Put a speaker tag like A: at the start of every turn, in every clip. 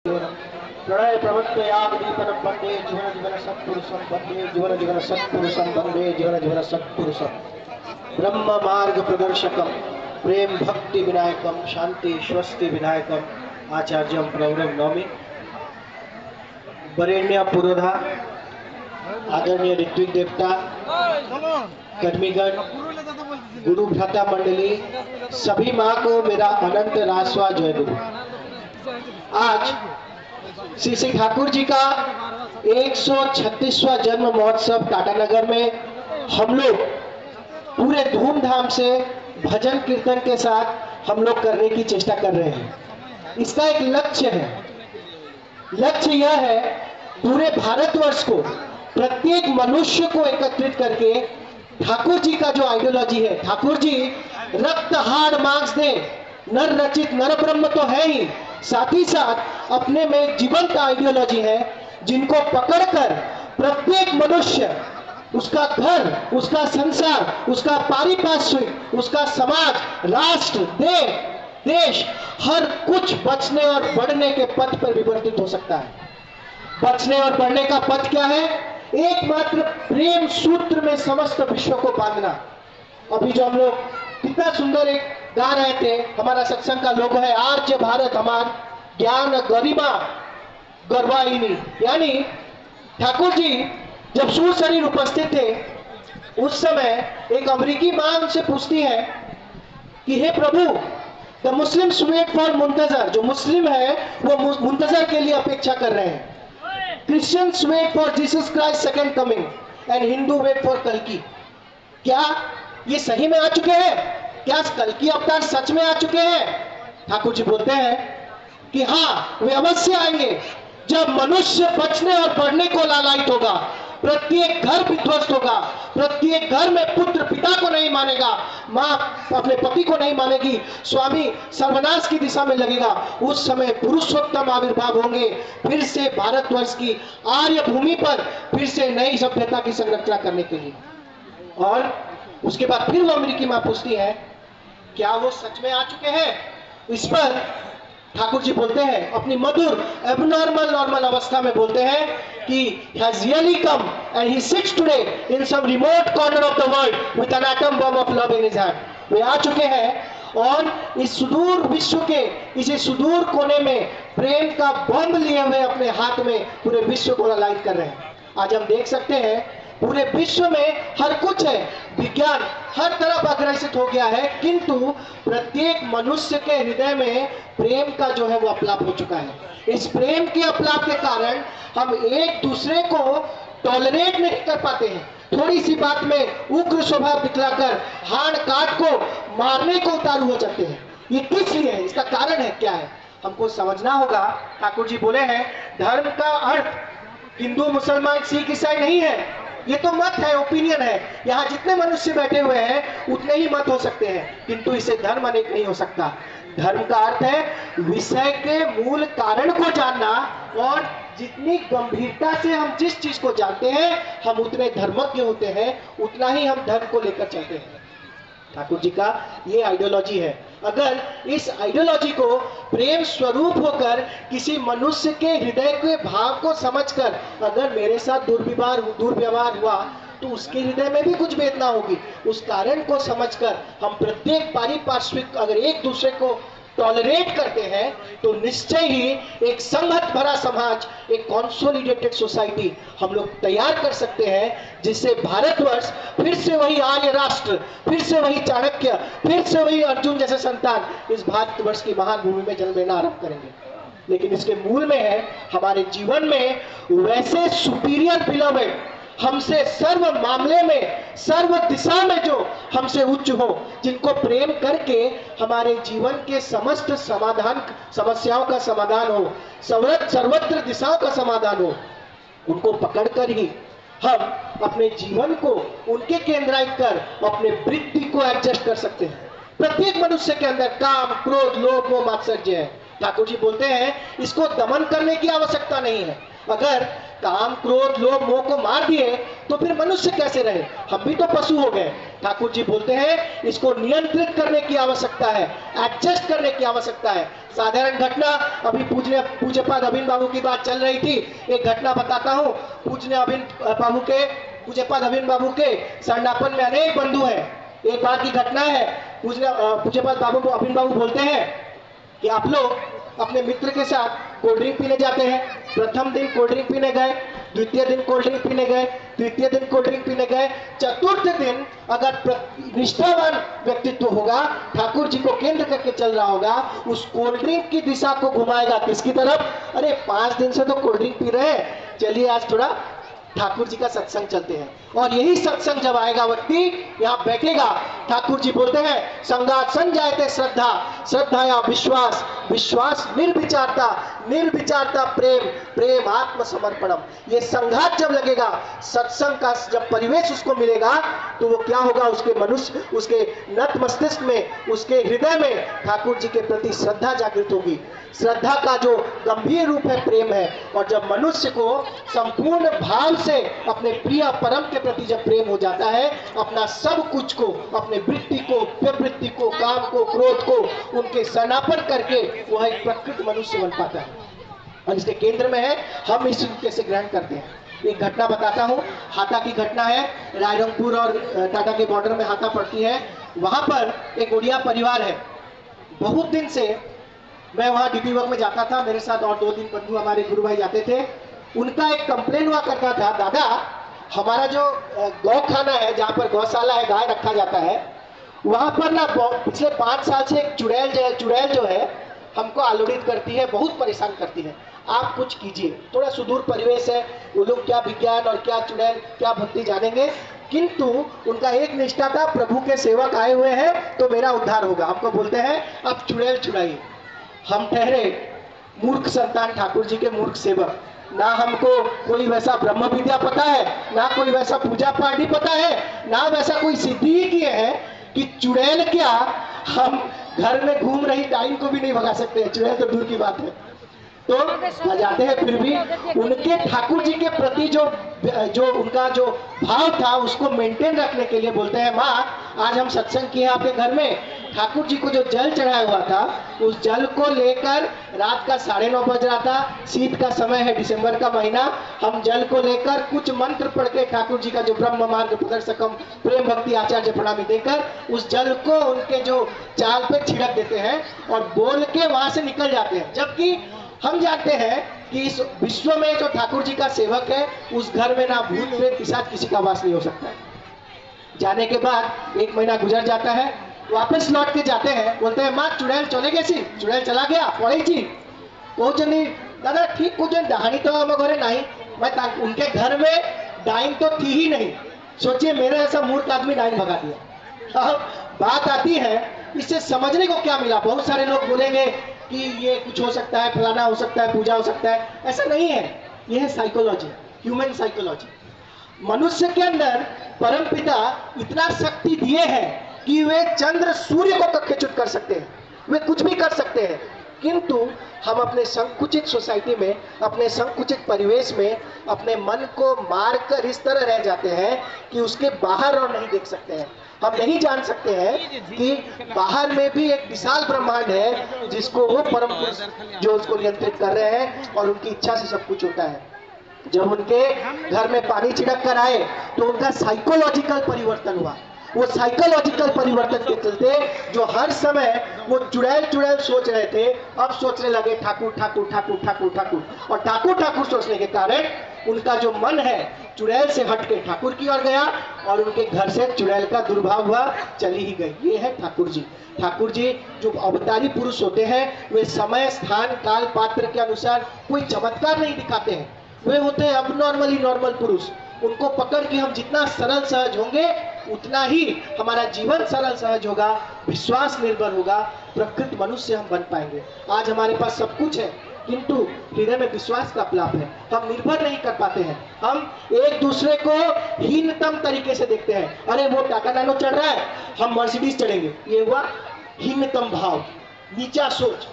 A: प्रणय प्रवृत्तयागदीपनं वन्दे जीवन जीवन सत्पुरुषं वन्दे जीवन जीवन सत्पुरुषं वन्दे जीवन जीवन सत्पुरुषं ब्रह्म मार्ग प्रदर्शकं प्रेम भक्ति विनायकं शांति स्वस्ति विनायकं आचार्यं प्रवरं नौमि। वरेण्य पुरोधा आदरणीय ऋत्विक देवता कर्मीगण गुरु भ्राता मंडली सभी माँ को मेरा अनंत रासवा जय गुरु। आज श्री श्री ठाकुर जी का 136वां जन्म महोत्सव टाटानगर में हम लोग पूरे धूमधाम से भजन कीर्तन के साथ हम लोग करने की चेष्टा कर रहे हैं। इसका एक लक्ष्य है। लक्ष्य यह है पूरे भारतवर्ष को, प्रत्येक मनुष्य को एकत्रित करके ठाकुर जी का जो आइडियोलॉजी है, ठाकुर जी रक्त हाड़ मांस दे नर रचित नर ब्रह्म तो है ही, साथ ही साथ अपने में जीवंत आइडियोलॉजी है जिनको पकड़कर प्रत्येक मनुष्य, उसका घर, उसका संसार, उसका पारिपार्श्विक, उसका समाज, राष्ट्र, देश हर कुछ बचने और बढ़ने के पथ पर विवर्तित हो सकता है। बचने और बढ़ने का पथ क्या है? एकमात्र प्रेम सूत्र में समस्त विश्व को बांधना। अभी जो हम लोग कितना सुंदर एक गा रहे थे, हमारा सत्संग का लोगो है आर्य भारत हमार ज्ञान गरिमा गर्वाहिनी। यानी ठाकुर जी जब सूर शरीर उपस्थित थे उस समय एक अमेरिकी मां उनसे पूछती है कि हे प्रभु, the Muslims wait for Muntazir, जो मुस्लिम है वो मुंतजर के लिए अपेक्षा कर रहे हैं। Christians wait for Jesus Christ second coming and Hindu wait for कल्कि। क्या ये सही में आ चुके हैं? क्या कल्कि अवतार सच में आ चुके हैं? ठाकुर जी बोलते हैं कि हाँ, वे अवश्य आएंगे जब मनुष्य बचने और बढ़ने को लालायित होगा। प्रत्येक घर विध्वस्त होगा, प्रत्येक घर में पुत्र पिता को नहीं मानेगा, माँ अपने पति को नहीं मानेगी, स्वामी सर्वनाश की दिशा में लगेगा। उस समय पुरुषोत्तम आविर्भाव होंगे। फिर से भारतवर्ष की आर्य भूमि पर फिर से नई सभ्यता की संरचना करने के लिए। और उसके बाद फिर वो अमेरिकी माँ पूछती है क्या वो सच में आ चुके हैं? इस पर ठाकुर जी बोलते हैं अपनी मधुर एबनॉर्मल नॉर्मल अवस्था में बोलते हैं कि has really come and he sits today in some remote corner of the world with an atom bomb of love in his hand। वे आ चुके हैं और इस सुदूर विश्व के इसी सुदूर कोने में प्रेम का बम लिए हुए अपने हाथ में पूरे विश्व को लालायित कर रहे हैं। आज हम देख सकते हैं पूरे विश्व में हर कुछ है, विज्ञान हर तरफ अग्रसित हो गया है, किंतु प्रत्येक मनुष्य के हृदय में प्रेम का जो है वो अपलाप हो चुका है। इस प्रेम के अपलाप के कारण हम एक दूसरे को टॉलरेट नहीं कर पाते हैं। थोड़ी सी बात में उग्र स्वभाव दिखलाकर हाड़ काट को मारने को उतारू हो जाते हैं। ये किस लिए है? इसका कारण है क्या है? हमको समझना होगा। ठाकुर जी बोले हैं धर्म का अर्थ हिंदू मुसलमान सिख ईसाई नहीं है, ये तो मत है, ओपिनियन है। यहाँ जितने मनुष्य बैठे हुए हैं उतने ही मत हो सकते हैं, किंतु इसे धर्म अनेक नहीं हो सकता। धर्म का अर्थ है विषय के मूल कारण को जानना, और जितनी गंभीरता से हम जिस चीज को जानते हैं हम उतने धर्मज्ञ होते हैं, उतना ही हम धर्म को लेकर चलते हैं। ठाकुर जी का ये आइडियोलॉजी है। अगर इस आइडियोलॉजी को प्रेम स्वरूप होकर किसी मनुष्य के हृदय के भाव को समझकर अगर मेरे साथ दुर्व्यवहार हुआ तो उसके हृदय में भी कुछ वेदना होगी। उस कारण को समझकर हम प्रत्येक पारिपार्श्विक अगर एक दूसरे को टॉलरेट करते हैं तो निश्चय ही एक संघत भरा समाज, एक कॉन्सोलिडेटेड सोसाइटी हम लोग तैयार कर सकते हैं, जिससे भारतवर्ष फिर से वही आर्य राष्ट्र, फिर से वही चाणक्य, फिर से वही अर्जुन जैसे संतान इस भारतवर्ष की महान भूमि में जन्म लेना आरंभ करेंगे। लेकिन इसके मूल में है हमारे जीवन में वैसे सुपीरियर बिलवेड, हमसे सर्व मामले में सर्व दिशा में जो हमसे उच्च हो, जिनको प्रेम करके हमारे जीवन के समस्त समाधान समस्याओं का समाधान हो, सर्वत्र दिशाओं का समाधान हो, उनको पकड़कर ही हम अपने जीवन को उनके केंद्रित कर अपने वृत्ति को एडजस्ट कर सकते हैं। प्रत्येक मनुष्य के अंदर काम क्रोध लोभ मोह मात्सर्य है, ठाकुर जी बोलते हैं इसको दमन करने की आवश्यकता नहीं है। अगर काम क्रोध लोभ मोह को मार दिए तो फिर मनुष्य कैसे रहे, हम भी तो पशु हो गए। ठाकुर जी बोलते हैं इसको नियंत्रित करने की आवश्यकता है, एडजस्ट करने की आवश्यकता है। साधारण घटना, अभी पूज्यपाद अभिन बाबू की बात चल रही थी, एक घटना बताता हूँ। पूज्यपाद अभिन बाबू के सरनापन में अनेक बंधु हैं। एक बार की घटना है, पूज्यपाद बाबू अभिन बाबू बोलते हैं कि आप लोग अपने मित्र के साथ कोल्ड ड्रिंक पीने जाते हैं। प्रथम दिन कोल्ड ड्रिंक पीने गए, द्वितीय दिन कोल्ड ड्रिंक पीने गए, तृतीय दिन कोल्ड ड्रिंक पीने गए, चतुर्थ दिन अगर निष्ठावान व्यक्तित्व होगा, ठाकुर जी को केंद्र करके चल रहा होगा, उस कोल्ड ड्रिंक की दिशा को घुमाएगा किसकी तरफ? अरे 5 दिन से तो कोल्ड ड्रिंक पी रहे हैं, चलिए आज थोड़ा ठाकुर जी का सत्संग चलते हैं। और यही सत्संग जब आएगा व्यक्ति यहाँ बैठेगा, ठाकुर जी बोलते हैं संगात संजायते श्रद्धा, श्रद्धा या विश्वास, विश्वास निर्विचारता, निर्विचारता प्रेम, प्रेम आत्मसमर्पणम। ये संघात जब लगेगा, सत्संग का जब परिवेश उसको मिलेगा, तो वो क्या होगा? उसके मनुष्य, उसके नत मस्तिष्क में, उसके हृदय में ठाकुर जी के प्रति श्रद्धा जागृत होगी। श्रद्धा का जो गंभीर रूप है प्रेम है। और जब मनुष्य को संपूर्ण भाव से अपने प्रिय परम के प्रति जब प्रेम हो जाता है, अपना सब कुछ को, अपने वृत्ति को, प्रवृत्ति को, काम को, क्रोध को, उनके समापन करके वह एक प्रकृत मनुष्य बन पाता है और इसके केंद्र में है। हम इस कैसे ग्रहण करते हैं। एक घटना बताता हूँ, हाथा की घटना है। रायरंगपुर और टाटा के बॉर्डर में हाथा पड़ती है। वहां पर एक उड़िया परिवार है। बहुत दिन से मैं वहाँ डीपी वर्क में जाता था, मेरे साथ और 2-3 बंधु हमारे गुरु भाई जाते थे। उनका एक कंप्लेन हुआ करता था, दादा हमारा जो गौ खाना है, जहाँ पर गौशाला है, गाय रखा जाता है, वहाँ पर ना पिछले 5 साल से एक चुड़ैल जो है हमको आलोड़ित करती है, बहुत परेशान करती है। आप कुछ कीजिए। थोड़ा सुदूर परिवेश है, वो लोग क्या विज्ञान और क्या चुड़ैल क्या भक्ति जानेंगे, किंतु उनका एक निष्ठा था, प्रभु के सेवक आए हुए हैं तो मेरा उद्धार होगा। हमको बोलते हैं आप चुड़ैल छुड़ाइए। हम ठहरे मूर्ख संतान, ठाकुर जी के मूर्ख सेवक। ना हमको कोई वैसा ब्रह्म विद्या पता है, ना कोई वैसा पूजा पाठ ही पता है, ना वैसा कोई सिद्धि ही किए हैं कि चुड़ैल क्या, हम घर में घूम रही डाइन को भी नहीं भगा सकते हैं, चुड़ैल तो दूर की बात है। तो जाते हैं, फिर भी उनके ठाकुर जी के प्रति जो उनका जो भाव था उसको मेंटेन रखने के लिए बोलते हैं, माँ आज हम सत्संग किए आपके घर में, ठाकुर जी को जो जल चढ़ाया हुआ था उस जल को लेकर, रात का 9:30 बज रहा था, शीत का समय है, दिसंबर का महीना, हम जल को लेकर कुछ मंत्र पढ़ के ठाकुर जी का जो ब्रह्म मार्ग प्रदर्शकम प्रेम भक्ति आचार्य प्रणामी देकर उस जल को उनके जो चाल पे छिड़क देते हैं और बोल के वहां से निकल जाते हैं। जबकि हम जानते हैं कि इस विश्व में जो ठाकुर जी का सेवक है उस घर में ना भूत प्रेत पिशाच किसी का वास नहीं हो सकता है। जाने के बाद 1 महीना गुजर जाता है, वापस लौट के जाते हैं, बोलते हैं माँ चुड़ैल चले गए सी, चुड़ैल चला गया पड़े जी पहुंचनी दादा ठीक कुछ डहानी तो हम घरे नहीं, मैं उनके घर में डाइन तो थी ही नहीं। सोचिए मेरे ऐसा मूर्ख आदमी डाइन भगा दिया। अब बात आती है इससे समझने को क्या मिला। बहुत सारे लोग बोलेंगे कि ये कुछ हो सकता है, फलाना हो सकता है, पूजा हो सकता है, ऐसा नहीं है। यह है साइकोलॉजी, ह्यूमन साइकोलॉजी। मनुष्य के अंदर परमपिता इतना शक्ति दिए हैं कि वे चंद्र सूर्य को कक्षेचुत कर सकते हैं, वे कुछ भी कर सकते हैं। किंतु हम अपने संकुचित सोसाइटी में, अपने संकुचित परिवेश में अपने मन को मारकर इस तरह रह जाते हैं कि उसके बाहर और नहीं देख सकते हैं। हम नहीं जान सकते हैं कि बाहर में भी एक विशाल ब्रह्मांड है जिसको वो परम पुरुष जो उसको नियंत्रित कर रहे हैं और उनकी इच्छा से सब कुछ होता है। जब उनके घर में पानी छिड़क कर आए तो उनका साइकोलॉजिकल परिवर्तन हुआ। वो साइकोलॉजिकल परिवर्तन के चलते जो हर समय वो चुड़ैल सोच रहे थे, अब सोचने लगे ठाकुर ठाकुर ठाकुर ठाकुर ठाकुर। और ठाकुर ठाकुर सोचने के कारण उनका जो मन है चुड़ैल से हट के ठाकुर की ओर गया और उनके घर से चुड़ैल का दुर्भाव हुआ, चली ही गई। ये है ठाकुर जी। ठाकुर जी जो अवतारी पुरुष होते हैं वे समय स्थान काल पात्र के अनुसार कोई चमत्कार नहीं दिखाते हैं, वे होते हैं अब नॉर्मल पुरुष। उनको पकड़ के हम जितना सरल सहज होंगे उतना ही हमारा जीवन सरल सहज होगा, विश्वास निर्भर होगा, प्रकृत मनुष्य हम बन पाएंगे। आज हमारे पास सब कुछ है किंतु हृदय में विश्वास का अप्लाप है, हम निर्भर नहीं कर पाते हैं। हम एक दूसरे को हीनतम तरीके से देखते हैं, अरे वो टाटा नैनो चढ़ रहा है हम मर्सिडीज चढ़ेंगे, ये हुआ हीनतम भाव, नीचा सोच।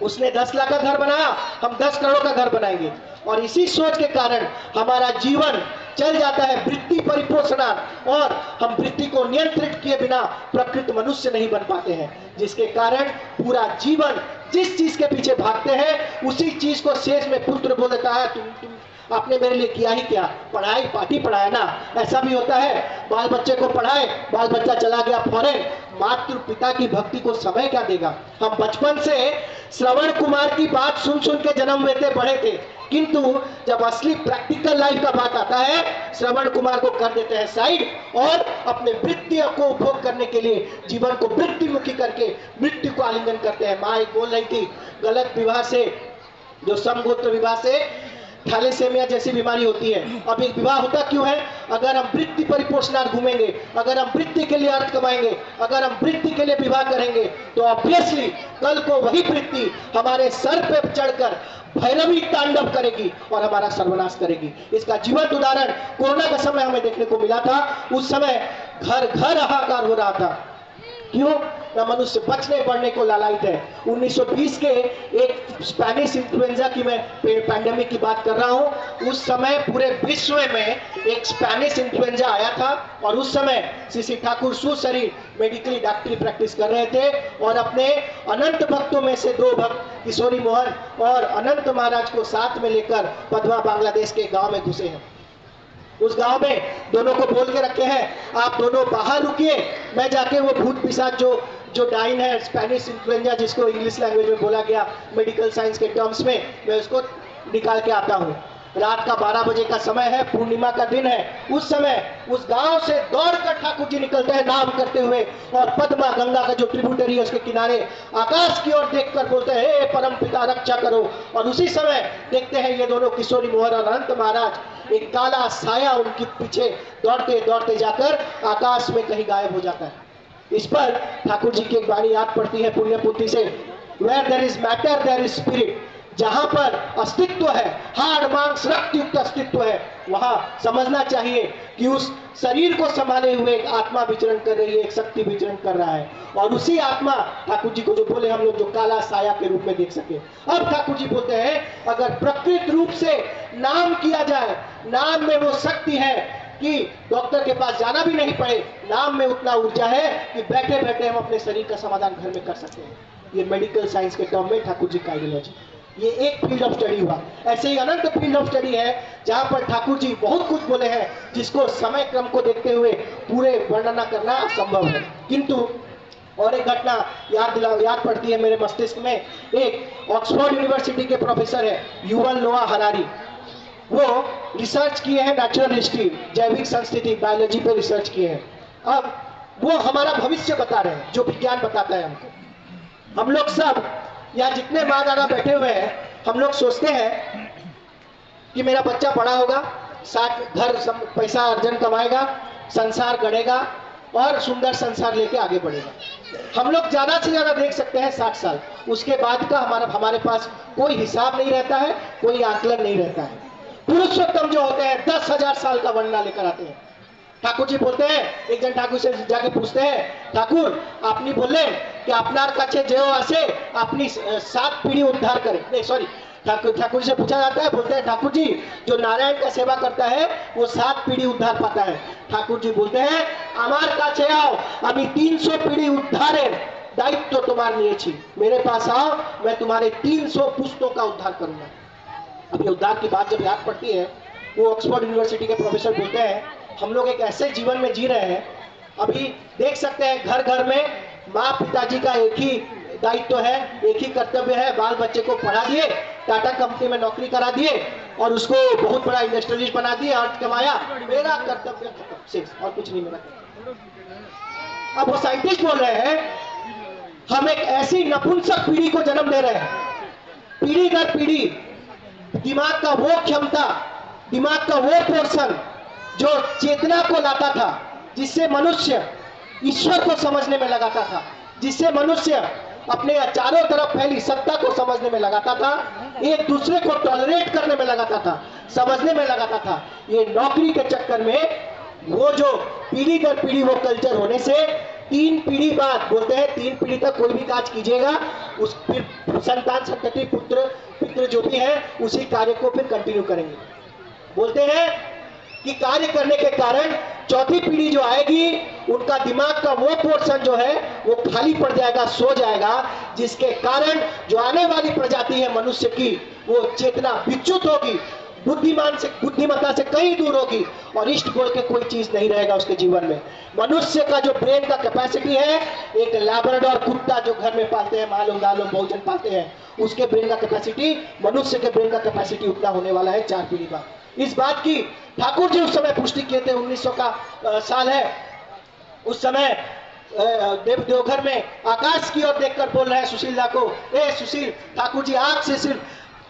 A: उसने 10 लाख का घर बनाया, हम 10 करोड़ का घर बनाएंगे। और इसी सोच के कारण हमारा जीवन चल जाता है वृत्ति परिपोषणा, और हम वृत्ति को नियंत्रित किए बिना प्रकृत मनुष्य नहीं बन पाते हैं, जिसके कारण पूरा जीवन जिस चीज के पीछे भागते हैं उसी चीज को शेष में पुत्र बोल देता है, तुम आपने मेरे लिए किया ही क्या, पढ़ाई पार्टी पढ़ाया ना। ऐसा भी होता है, बाल बच्चे को पढ़ाए, बाल बच्चा चला गया फॉरेन, मातृ पिता की भक्ति को समय क्या देगा। हम बचपन से श्रवण कुमार की बात सुन सुन के जन्म लेते बड़े थे, किंतु जब असली प्रैक्टिकल लाइफ का बात आता है श्रवण कुमार को कर देते हैं साइड, और अपने वृत्ति को उपभोग करने के लिए जीवन को वृत्तिमुखी करके मृत्यु को आलिंगन करते हैं। माँ एक बोल रही थी, गलत विवाह से, जो समगोत्र विवाह से थैलेसेमिया जैसी बीमारी होती है। अब एक विवाह होता क्यों है? अगर हम वृत्ति परिपोषणार्थ घूमेंगे, अगर हम वृत्ति के लिए अर्थ कमाएंगे, अगर हम वृत्ति के लिए विवाह करेंगे, तो ऑब्वियसली कल को वही वृत्ति हमारे सर पे चढ़कर भैरवी तांडव करेगी और हमारा सर्वनाश करेगी। इसका जीवंत उदाहरण कोरोना का समय हमें देखने को मिला था। उस समय घर घर हाहाकार हो रहा था। क्यों? न मनुष्य बचने बढ़ने को लालायित है। 1920 के एक स्पेनिश इन्फ्लुएंजा की मैं पैंडेमिक की बात कर रहा हूं। उस समय पूरे विश्व में एक स्पेनिश इन्फ्लुएंजा आया था, और उस समय श्री ठाकुर सुशरीर मेडिकली डॉक्टरी प्रैक्टिस कर रहे थे, और अपने अनंत भक्तों में से 2 भक्त किशोरी मोहन और अनंत महाराज को साथ में लेकर पदमा बांग्लादेश के गांव में घुसे हैं। उस गांव में दोनों को बोल के रखे हैं, आप दोनों बाहर रुकिए, मैं जाके वो भूत पिशाच जो डाइन है, स्पेनिश इन्फ्लुएंजा जिसको इंग्लिश लैंग्वेज में बोला गया मेडिकल साइंस के टर्म्स में, मैं उसको निकाल के आता हूँ। रात का 12 बजे का समय है, पूर्णिमा का दिन है। उस समय उस गांव से दौड़कर ठाकुर जी निकलते हैं नाम करते हुए, और पद्मा गंगा का जो ट्रिब्यूटरी है उसके किनारे आकाश की ओर देखकर बोलते हैं, हे परम पिता रक्षा करो। और उसी समय देखते हैं ये दोनों किशोरी मोहन और अनंत महाराज, एक काला साया उनके पीछे दौड़ते दौड़ते जाकर आकाश में कहीं गायब हो जाता है। इस पर ठाकुर जी की एक वाणी याद पड़ती है पुण्य पुत्री से, where there is matter there is spirit. जहां पर अस्तित्व है, हाड़ मांस रक्त युक्त अस्तित्व है, वहां समझना चाहिए कि उस शरीर को संभाले हुए एक आत्मा विचरण कर रही है, एक शक्ति विचरण कर रहा है। और उसी आत्मा ठाकुर जी को जो बोले हम लोग, जो काला साया के रूप में देख सके। अब ठाकुर जी बोलते हैं, अगर प्रकृत रूप से नाम किया जाए, नाम में वो शक्ति है कि डॉक्टर के पास जाना भी नहीं पड़े, नाम में उतना ऊर्जा है कि बैठे बैठे हम अपने शरीर का समाधान घर में कर सकते हैं। ये मेडिकल साइंस के टर्म में ठाकुर जी का आइडियोलॉजी, ये एक फील्ड ऑफ स्टडी हुआ। ऐसे ही अनंत फील्ड ऑफ स्टडी है जहां पर ठाकुर जी बहुत कुछ बोले हैं, जिसको समय क्रम को देखते हुए पूरे वर्णना करना असंभव है। किंतु और एक घटना याद पड़ती है मेरे मस्तिष्क में। एक ऑक्सफोर्ड यूनिवर्सिटी के प्रोफेसर है युवल नोआ हरारी, वो रिसर्च किए हैं नेचुरल हिस्ट्री, जैविक संस्कृति, बायोलॉजी पे रिसर्च किए हैं। अब वो हमारा भविष्य बता रहे हैं, जो विज्ञान बताता है हमको। हम लोग सब यहाँ जितने माँ दादा बैठे हुए हैं, हम लोग सोचते हैं कि मेरा बच्चा बड़ा होगा, 60 घर पैसा अर्जन कमाएगा, संसार गढ़ेगा और सुंदर संसार लेके आगे बढ़ेगा। हम लोग ज्यादा से ज्यादा देख सकते हैं 60 साल, उसके बाद का हमारे पास कोई हिसाब नहीं रहता है, कोई आकलन नहीं रहता है। पुरुषोत्तम जो होते हैं 10,000 साल का वर्णना लेकर आते हैं। ठाकुर जी बोलते हैं, एक जन ठाकुर से जाके पूछते हैं, ठाकुर आपने बोले कि अपनार काछे जेओ आसे अपनी 7 पीढ़ी उद्धार करे, नहीं सॉरी, ठाकुर से पूछा जाता है, बोलते हैं ठाकुर जी जो नारायण का सेवा करता है वो 7 पीढ़ी उद्धार पाता है। ठाकुर जी बोलते हैं, আমার কাছে आओ আমি 300 पीढ़ी उद्धारे दायित्व तुम्हार निয়েছি, मेरे पास आओ मैं तुम्हारे 300 पुस्तों का उद्धार करूंगा। अब ये उद्धार की बात जब याद पड़ती है, वो ऑक्सफोर्ड यूनिवर्सिटी के प्रोफेसर बोलते हैं, हम लोग एक ऐसे जीवन में जी रहे हैं, अभी देख सकते हैं घर घर में माँ पिताजी का एक ही दायित्व है, एक ही कर्तव्य है, बाल बच्चे को पढ़ा दिए, टाटा कंपनी में नौकरी करा दिए और उसको बहुत बड़ा इंडस्ट्रियलिस्ट बना दिए, अर्थ कमाया, मेरा कर्तव्य खत्म, शेष और कुछ नहीं मेरा। अब वो साइंटिस्ट बोल रहे हैं, हम एक ऐसी नपुंसक पीढ़ी को जन्म दे रहे हैं, पीढ़ी दर पीढ़ी दिमाग का वो क्षमता, दिमाग का वो पोर्शन जो चेतना को लाता था, जिससे मनुष्य ईश्वर को समझने में लगाता था, जिससे मनुष्य अपने चारों तरफ फैली सत्ता को समझने में लगाता था, एक दूसरे को टॉलरेट करने में लगाता था, समझने में लगाता था। ये नौकरी के चक्कर में वो जो पीढ़ी दर पीढ़ी वो कल्चर होने से 3 पीढ़ी बाद, बोलते हैं 3 पीढ़ी तक कोई भी काज कीजिएगा, उस फिर संतान संतति पुत्र पितृ जो भी है उसी कार्य को फिर कंटिन्यू करेंगे। बोलते हैं कि कार्य करने के कारण चौथी पीढ़ी जो आएगी उनका दिमाग का वो पोर्शन जो है वो खाली पड़ जाएगा, सो जाएगा, जिसके कारण जो आने वाली प्रजाति है मनुष्य की वो चेतना विच्युत होगी, बुद्धिमत्ता से कहीं दूर होगी और इष्ट बोल के कोई चीज नहीं रहेगा उसके जीवन में। मनुष्य का जो ब्रेन का कैपेसिटी है, एक लैब्राडोर कुत्ता जो घर में पालते हैं, मालूम दालूम बहुजन पालते हैं, उसके ब्रेन का कैपेसिटी मनुष्य के ब्रेन का कैपेसिटी उतना होने वाला है 4 पीढ़ी बाद। इस बात की ठाकुर जी उस समय पुष्टि किए थे। 1900 का साल है, उस समय देवघर में आकाश की ओर देखकर बोल रहे हैं सुशीला को, ए सुशील, ठाकुर जी आंख से सिर्फ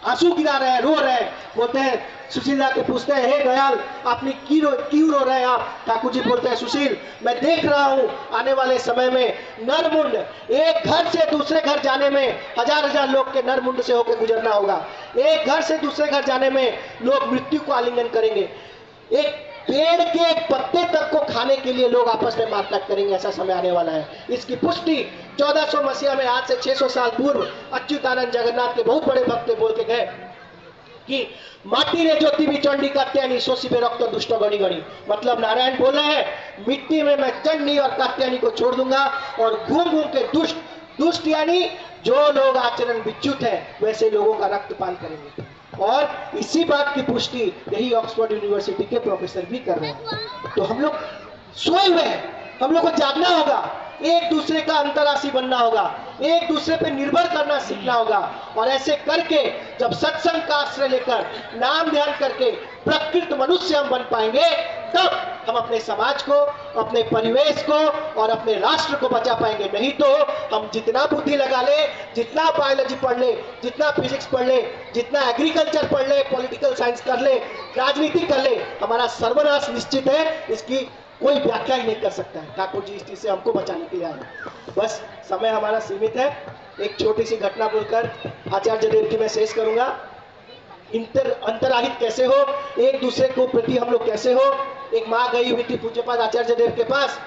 A: आंसू गिरा रहे हैं, रो रहे हैं। बोलते हैं सुशीला के पूछते हैं, हे दयाल आपने क्यों रो रहे हैं आप? ठाकुर जी बोलते हैं, सुशील मैं देख रहा हूं आने वाले समय में नरमुंड, एक घर से दूसरे घर जाने में हजार लोग के नरमुंड से होकर गुजरना होगा। एक घर से दूसरे घर जाने में लोग मृत्यु को आलिंगन करेंगे। एक पेड़ के एक पत्ते तक को खाने के लिए लोग आपस में मारकाट करेंगे, ऐसा समय आने वाला है। इसकी पुष्टि 1400 मसीहा में, आज से 600 साल पूर्व अच्युतानंद जगन्नाथ के बहुत बड़े भक्त बोल के गए कि माटी रे ज्योति भी चंडी कात्यायनी सोशिबे रक्त दुष्ट गणी गणी। मतलब नारायण बोल रहे हैं मिट्टी में मैं चंडी और कात्यायनी को छोड़ दूंगा और घूम घूम के दुष्ट यानी जो लोग आचरण विच्युत है वैसे लोगों का रक्तपान करेंगे। और इसी बात की पुष्टि यही ऑक्सफोर्ड यूनिवर्सिटी के प्रोफेसर भी कर रहे हैं। तो हम लोग सोए हुए हैं, हम लोग को जागना होगा, एक दूसरे का अंतर्राशी बनना होगा, एक दूसरे पे निर्भर करना सीखना होगा। और ऐसे करके जब सत्संग का आश्रय लेकर नाम ध्यान करके प्रकृत मनुष्य हम बन पाएंगे, तब हम अपने समाज को, अपने परिवेश को और अपने राष्ट्र को बचा पाएंगे। नहीं तो हम जितना बुद्धि लगा ले, जितना बायोलॉजी पढ़ ले, जितना फिजिक्स पढ़ ले, जितना एग्रीकल्चर पढ़ ले, पॉलिटिकल साइंस कर ले, राजनीति कर ले, हमारा सर्वनाश निश्चित है। इसकी कोई व्याख्या ही नहीं कर सकता है। ठाकुर जी इस चीज से हमको बचाने के लिए आए। बस समय हमारा सीमित है, एक छोटी सी घटना बोलकर आचार्य देव की मैं शेष करूंगा। अंतराहित कैसे हो, एक दूसरे को प्रति हम लोग कैसे हो। एक माँ गई हुई थी पूज्यपाद आचार्य देव के पास,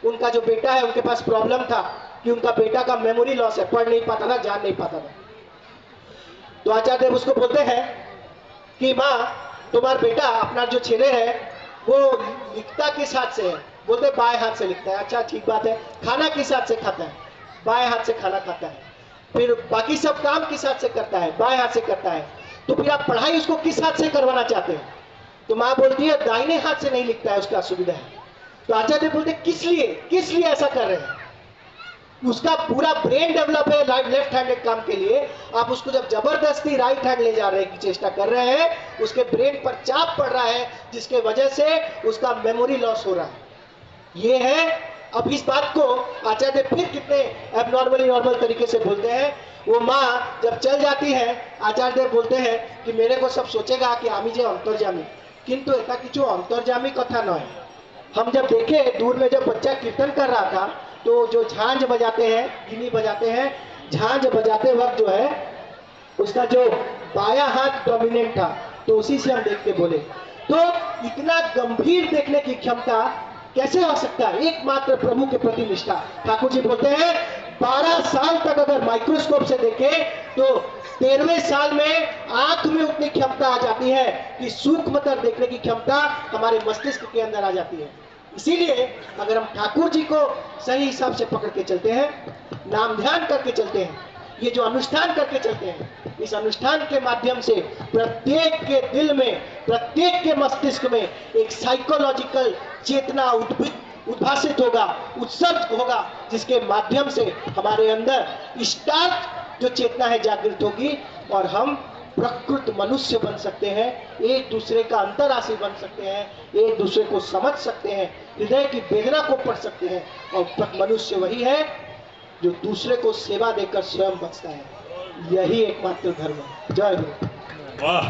A: उनका जो बेटा है उनके पास प्रॉब्लम था कि उनका बेटा का मेमोरी लॉस है, पढ़ नहीं पाता था, जान नहीं पाता था। तो आचार्य देव उसको बोलते हैं कि माँ तुम्हारा बेटा अपना जो छेले है वो लिखता किस हाथ से है? बोलते बाएं हाथ से लिखता है। अच्छा ठीक बात है। खाना किस हाथ से खाता है? बाएं हाथ से खाना खाता है। फिर बाकी सब काम किस हाथ से करता है? बाएं हाथ से करता है। तो फिर आप पढ़ाई उसको किस हाथ से करवाना चाहते हैं? तो माँ बोलती है दाहिने हाथ से नहीं लिखता है, उसका असुविधा है। तो आचार्य बोलते किस लिए ऐसा कर रहे हैं? उसका पूरा ब्रेन डेवलप है लेफ्ट हैंडेड काम के लिए, आप उसको जब जबरदस्ती राइट हैंड ले जा रहे की चेष्टा कर रहे हैं, उसके ब्रेन पर चाप पड़ रहा है जिसके वजह से उसका मेमोरी लॉस हो रहा है। ये है। अब इस बात को आचार्य फिर कितने एबनॉर्मली नॉर्मल तरीके से बोलते हैं। वो माँ जब चल जाती है, आचार्य बोलते हैं कि मेरे को सब सोचेगा कि आमी जे अंतर्जामी, किंतु एका किछु अंतर्जामी कथा न है। हम जब देखे दूर में जब बच्चा कीर्तन कर रहा था तो जो झांझ बजाते हैं, गिनी बजाते हैं, झांझ बजाते वक्त जो है उसका जो बायां हाथ डोमिनेंट था, तो उसी से हम देख के बोले। तो इतना गंभीर देखने की क्षमता कैसे हो सकता है? एकमात्र प्रभु के प्रति निष्ठा। ठाकुर जी बोलते हैं 12 साल तक अगर माइक्रोस्कोप से देखे तो 13वें साल में आंख में उतनी क्षमता आ जाती है कि सूक्ष्मतर देखने की क्षमता हमारे मस्तिष्क के अंदर आ जाती है। इसीलिए अगर हम ठाकुर जी को सही हिसाब से पकड़ के चलते हैं, नाम ध्यान करके चलते हैं, ये जो अनुष्ठान करके चलते हैं, इस अनुष्ठान के माध्यम से प्रत्येक के दिल में, प्रत्येक के मस्तिष्क में एक साइकोलॉजिकल चेतना उद्भासित होगा, उत्सर्ग होगा, जिसके माध्यम से हमारे अंदर स्टार्ट जो चेतना है जागृत होगी और हम प्रकृत मनुष्य बन सकते हैं, एक दूसरे का अंतर्राशी बन सकते हैं, एक दूसरे को समझ सकते हैं, हृदय की वेदना को पढ़ सकते हैं। और मनुष्य वही है जो दूसरे को सेवा देकर स्वयं बचता है। यही एकमात्र धर्म है। जय गुरु। वाह।